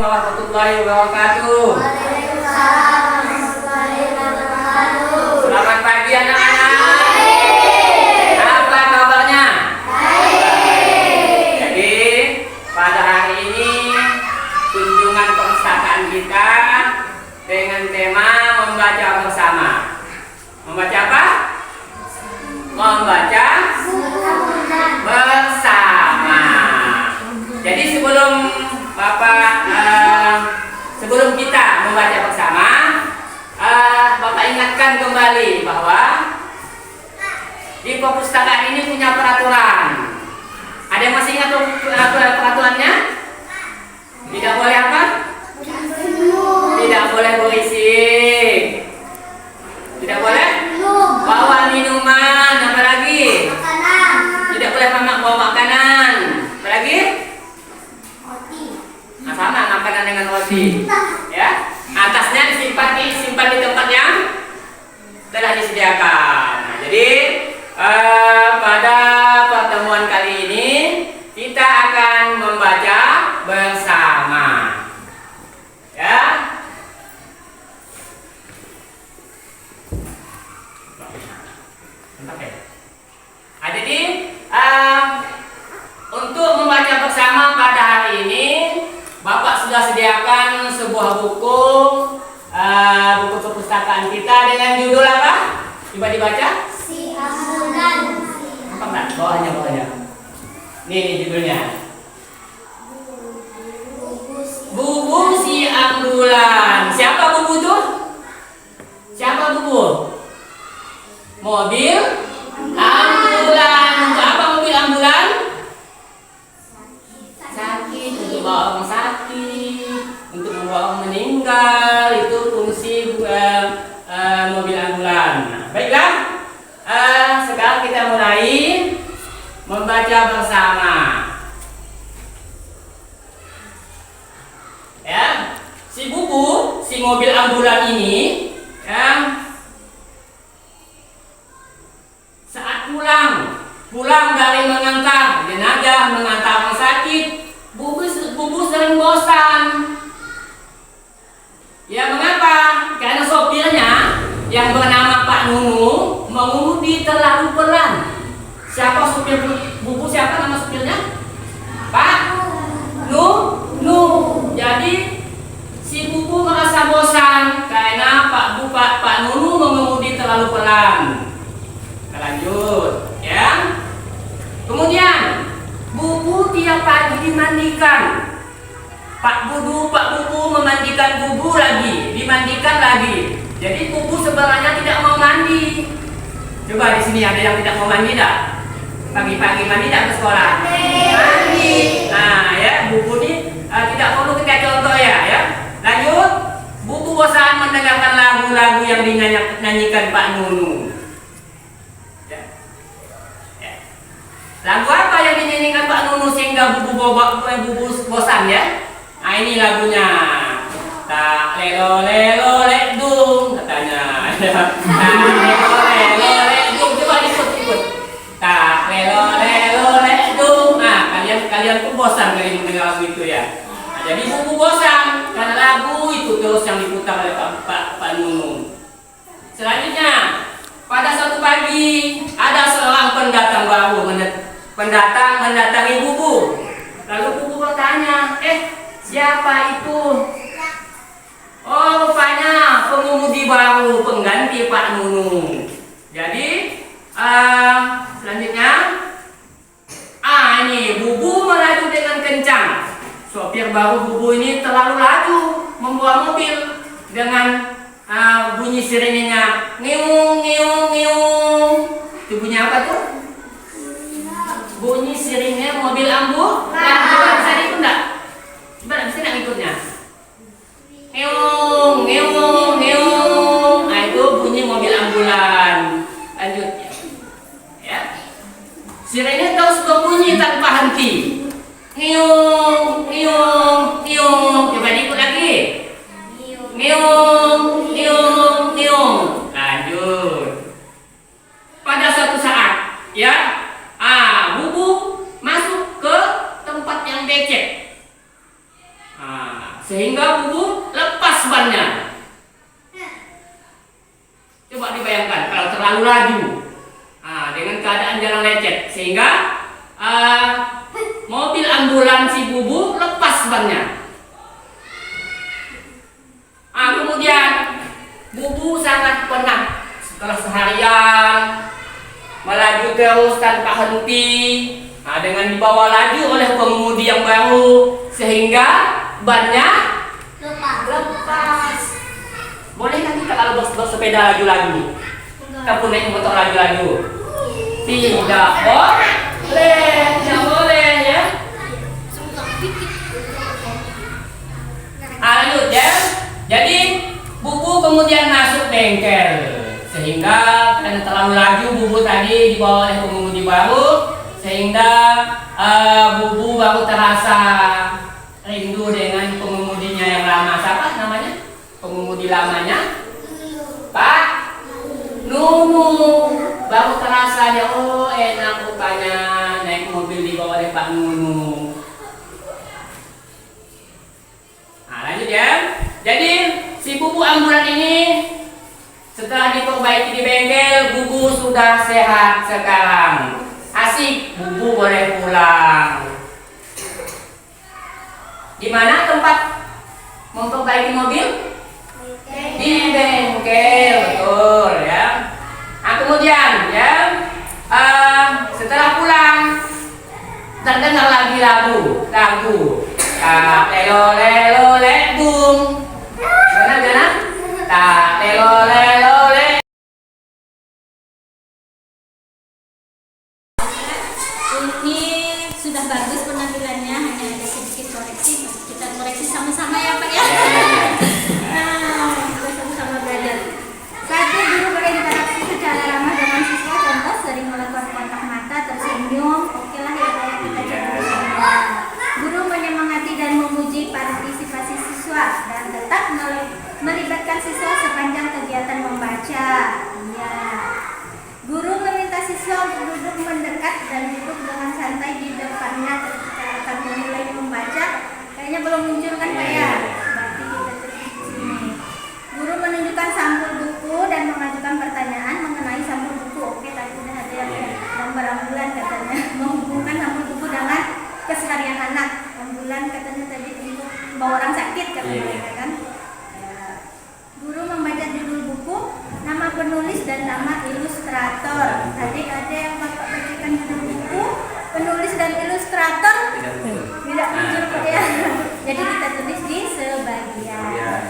warahmatullahi wabarakatuh. Waalaikumsalam warahmatullahi wabarakatuh. Selamat pagi anak-anak. Apa kabarnya? Baik. Jadi pada hari ini kunjungan perpustakaan kita dengan tema membaca bersama. Membaca apa? Membaca bersama. Jadi sebelum kita membaca bersama, Bapak ingatkan kembali bahwa di perpustakaan ini punya peraturan. Ada yang masih ingat peraturannya? Tidak boleh apa? Tidak boleh berisik. Tidak boleh bawa minuman, apa lagi? Tidak boleh bawa makanan. Apa lagi? Nah, sama makanan dengan roti. Ya. Atasnya disimpan di tempat yang telah disediakan. Nah, jadi pada pertemuan kali ini kita akan membaca bersama. Ya. Jadi untuk membaca bersama pada hari ini Bapak sudah sediakan sebuah buku perpustakaan kita dengan judul apa? Coba dibaca. Si Ambulan. Apa enggak? Bawahnya. Nih judulnya. Bubu si ambulan. Siapa bubu tuh? Siapa bubu? Mobil ambulan. Untuk apa mobil ambulan? Sakit, untuk bawa orang sakit, untuk membawa orang meninggal, itu fungsi mobil ambulan. Nah, baiklah, sekarang kita mulai membaca bersama. Ya, si bubu, si mobil ambulan ini, ya, saat pulang dari mengantar jenazah, mengantar orang sakit, bubu sering bosan. Ya, mengapa? Karena sopirnya yang bernama Pak Nunu mengemudi terlalu pelan. Siapa supir bubu? Siapa nama supirnya? Pak Nu. Jadi si bubu merasa bosan karena Pak Nunu mengemudi terlalu pelan. Kita lanjut, ya. Kemudian bubu tiap pagi dimandikan. Pak bubu memandikan bubu lagi, dimandikan lagi. Jadi bubu sebenarnya tidak mau mandi. Coba di sini ada yang tidak mau mandi tak? Pagi-pagi mandi tak ke sekolah? Mandi. Nah, ya, bubu ini tidak perlu kita contoh ya. Lanjut, bubu bosan mendengarkan lagu-lagu yang dinyanyikan Pak Nunu. Lagu apa yang dinyanyikan Pak Nunu sehingga bubu bosan ya? Nah, ini lagunya. Tak lelo ledung katanya. Tak lelo ledung, coba ikut. Tak lelo ledung. Nah, kalian pun bosan kali mendengar lagu itu ya. Nah, jadi bubu bosan karena lagu itu terus yang diputar oleh Pak Nunu. Selanjutnya, pada suatu pagi ada seorang pendatang baru mendatangi bubu. Lalu bubu bertanya, siapa itu? Oh, rupanya pengemudi baru pengganti Pak Nunu. Jadi selanjutnya, ini bubu melaju dengan kencang. Sopir baru bubu ini terlalu laju membawa mobil dengan bunyi sirenenya ngiung ngiung ngiung. Itu bunyi apa tuh? Bunyi sirinnya mobil ambulan. Coba bisa diikut enggak? Coba bisa enggak ikutnya? Ngeung, ngeung, ngeung. Nah, itu bunyi mobil ambulan. Lanjut ya. Sirinnya terus berbunyi tanpa henti. Ngeung, ngeung, ngeung. Coba diikut lagi. Ngeung, ngeung, ngeung. Lanjut. Pada suatu saat, ya, bubu masuk ke tempat yang becek. sehingga bubu lepas bannya. Coba dibayangkan kalau terlalu laju, dengan keadaan jalan lecet, sehingga mobil ambulans si bubu lepas bannya. Kemudian bubu sangat penat setelah seharian melaju terus tanpa henti, dengan dibawa laju oleh pengemudi yang baru, sehingga bannya lepas. Boleh kan kita kalau bersepeda laju-laju, kita pun naik motor laju-laju? Tidak boleh ya. Lanjut ya. Jadi bubu kemudian masuk bengkel, sehingga karena terlalu laju bubu tadi dibawa oleh pengemudi baru, sehingga bubu baru terasa rindu dengan pengemudinya yang lama. Siapa namanya? Pengemudi lamanya Pak Nunu. Baru terasa dia, oh enak rupanya naik mobil dibawa oleh Pak Nunu. Lanjut ya. Jadi si bubu ambulan ini setelah diperbaiki di bengkel, bubu sudah sehat sekarang. Asik, bubu boleh pulang. Di mana tempat memperbaiki mobil? Di bengkel, betul ya. Kemudian ya, setelah pulang terdengar lagi lagu. Tak lelo lelo bung. Benar? Tak lelo lelo le. Ini sudah bagus penampilannya, hanya ada sedikit koreksi. Kita koreksi sama-sama ya Pak ya. Kita sama-sama belajar. 1. Guru berinteraksi secara ramah dengan siswa. Contoh, sering melakukan kontak mata, tersenyum. Oke lah ya Pak ya, kita coba bersama. Guru menyemangati dan memuji partisipasi siswa dan tetap melibatkan siswa sepanjang kegiatan membaca. Iya. Guru meminta siswa untuk duduk mendekat dan duduk dengan santai di depannya ketika akan memulai membaca. Kayaknya belum muncul kan Pak ya? Berarti kita terus di sini. Guru menunjukkan sampul buku dan mengajukan pertanyaan mengenai sampul buku. Oke, tadi sudah ada yang gambar ambulan katanya. Menghubungkan sampul buku dengan keseharian anak. Ambulan katanya tadi untuk bawa orang sakit kata mereka kan. Ya. Guru membaca judul buku, nama penulis dan nama ilustrator. Tadi ada yang Bapak bacakan judul buku, penulis dan ilustrator tidak muncul Pak ya. Jadi kita tulis di sebagian.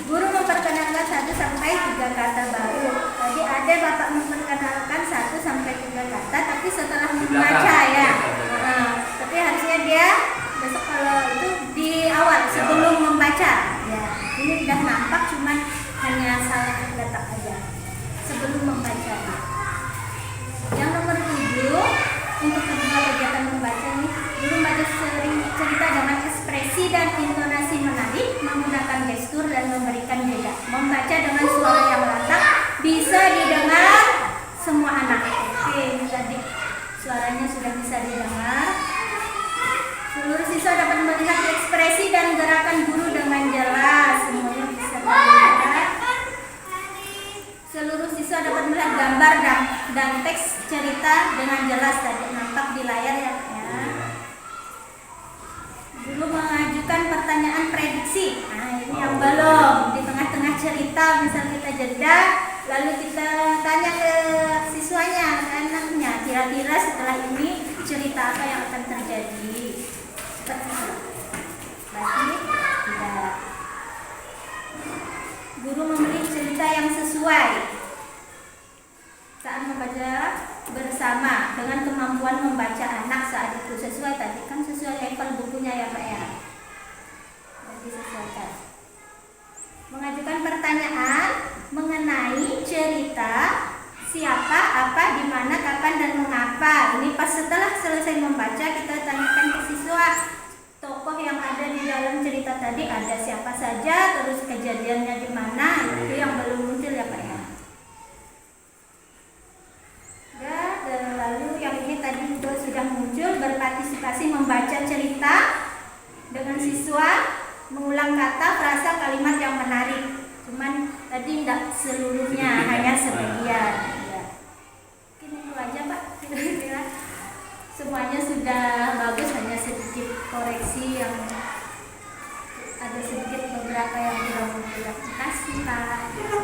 Guru memperkenalkan 1 sampai 3 kata baru. Tadi ada Bapak memperkenalkan 1 sampai 3 kata, tapi setelah membaca ya. Tapi harusnya dia besok kalau itu di awal sebelum membaca. Ya, ini sudah nampak, cuman hanya salah letak aja sebelum membaca. Yang nomor 7, untuk kedua kegiatan membaca nih, guru membaca sering cerita dengan ekspresi dan intonasi menarik, menggunakan gestur dan memberikan jeda. Membaca dengan suara yang lantang bisa didengar semua anak. Oke, ini tadi suaranya sudah bisa didengar. Seluruh siswa dapat melihat ekspresi dan gerakan guru dengan jelas. Semuanya bisa dilihat. Seluruh siswa dapat melihat gambar dan teks cerita dengan jelas dan nampak di layar ya. Guru mengajukan pertanyaan prediksi. Ini yang belum. Di tengah-tengah cerita, misal kita jeda, lalu kita tanya ke siswanya, ke anaknya, kira-kira setelah ini cerita apa yang akan terjadi. Seperti itu. Berarti tidak. Guru memilih cerita yang sesuai saat membaca bersama dengan kemampuan membaca anak saat itu. Sesuai tadi kan sesuai level bukunya ya Pak ya. Jadi sesuaikan. Mengajukan pertanyaan mengenai cerita siapa, apa, di mana, kapan, dan mengapa. Ini pas setelah selesai membaca kita tanyakan ke siswa tokoh yang ada di dalam cerita tadi ada siapa saja, terus kejadiannya di mana. Itu yang belum muncul ya Pak ya. Dan lalu yang ini tadi juga sudah muncul, berpartisipasi membaca cerita dengan siswa. mengulang kata, frasa, kalimat yang menarik. Cuman tadi tidak seluruhnya, hanya sebagian. Ya. Mungkin itu aja Pak, kira-kira semuanya sudah bagus, hanya sedikit koreksi yang ada sedikit beberapa yang kurang. Terima kasih Pak.